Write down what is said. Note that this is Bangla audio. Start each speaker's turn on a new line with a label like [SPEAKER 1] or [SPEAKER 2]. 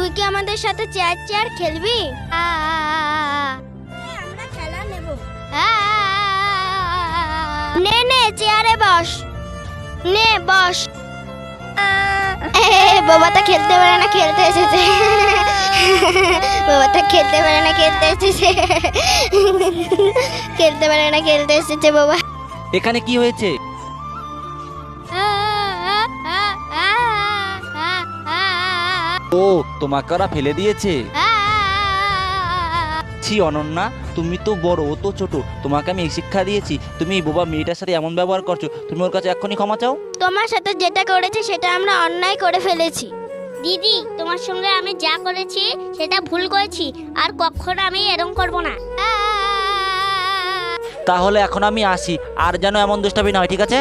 [SPEAKER 1] তুই কি আমাদের সাথে চেয়ার চেয়ার খেলবি? আমরা খেলা নেব। নে নে চেয়ারে বস, নে বস। বাবাটা খেলতে পারে না, খেলতে এসেছে। বাবাটা খেলতে পারে না, খেলতে এসেছে। খেলতে পারে না, খেলতে এসেছে বাবা।
[SPEAKER 2] এখানে কি হয়েছে? ও, তোমাকে ওরা ফেলে দিয়েছে? ছি অনন্যা, তুমি তো বড়, ও তো ছোট। তোমাকে আমি এই শিক্ষা দিয়েছি, তুমি এই বোবা মেয়েটার সাথে এমন ব্যবহার করছো, তুমি ওর কাছে এক্ষুনি ক্ষমা চাও।
[SPEAKER 1] তোমার সাথে যেটা করেছে সেটা আমরা অন্যায় করে ফেলেছি। দিদি, তোমার সঙ্গে আমি যা করেছি সেটা ভুল করেছি, আর কখনো আমি এরকম করব না।
[SPEAKER 2] তাহলে এখন আমি আসি, আর যেন এমন দুষ্টামি না হয়, ঠিক আছে?